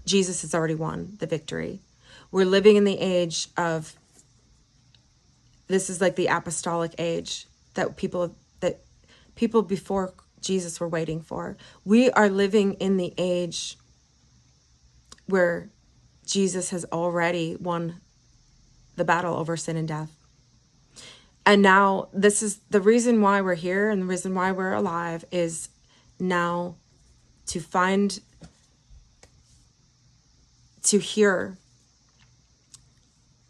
Jesus has already won the victory. We're living in the age of, this is like the apostolic age that people before Jesus were waiting for. We are living in the age where Jesus has already won the battle over sin and death. And now this is the reason why we're here, and the reason why we're alive is now to hear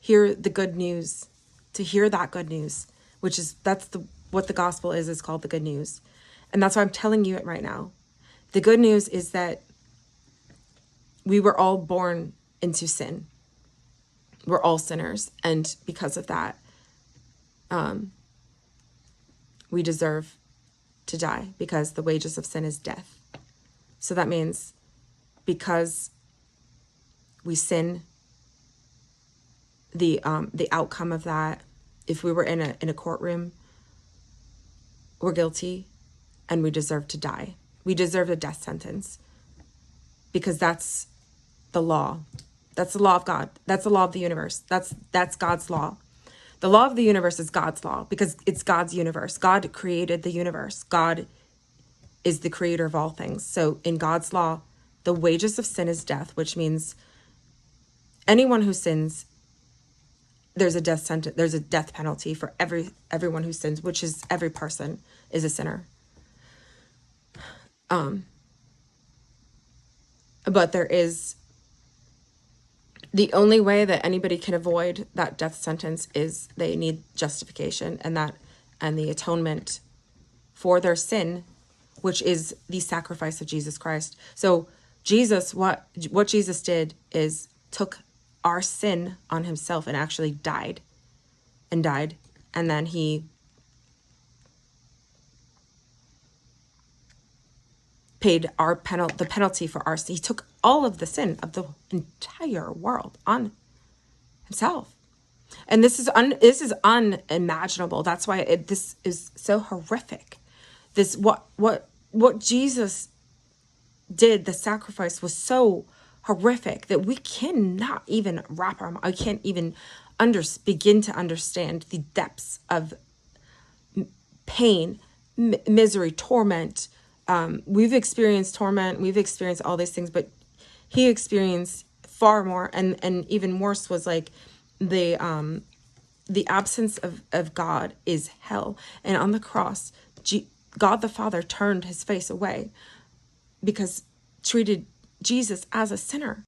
the good news, to hear that good news, which is, what the gospel is called the good news. And that's why I'm telling you it right now. The good news is that we were all born into sin. We're all sinners. And because of that, we deserve to die, because the wages of sin is death. So that means because we sin, the outcome of that, if we were in a courtroom, we're guilty and we deserve to die. We deserve a death sentence, because that's the law. That's the law of God. That's the law of the universe. That's God's law. The law of the universe is God's law, because it's God's universe. God created the universe. God is the creator of all things. So in God's law, the wages of sin is death, which means anyone who sins, there's a death sentence, there's a death penalty for everyone who sins, which is every person is a sinner. But there is, the only way that anybody can avoid that death sentence is they need justification, and the atonement for their sin, which is the sacrifice of Jesus Christ. So Jesus, what Jesus did is took our sin on himself and actually died. And then he paid the penalty for our sin. He took all of the sin of the entire world on himself. And this is unimaginable. That's why this is so horrific. This what Jesus did, the sacrifice was so horrific that we cannot even wrap our mind. I can't even begin to understand the depths of pain, misery, torment. We've experienced torment. We've experienced all these things, but he experienced far more, and even worse was like the absence of God is hell. And on the cross, God the Father turned his face away, because treated Jesus as a sinner.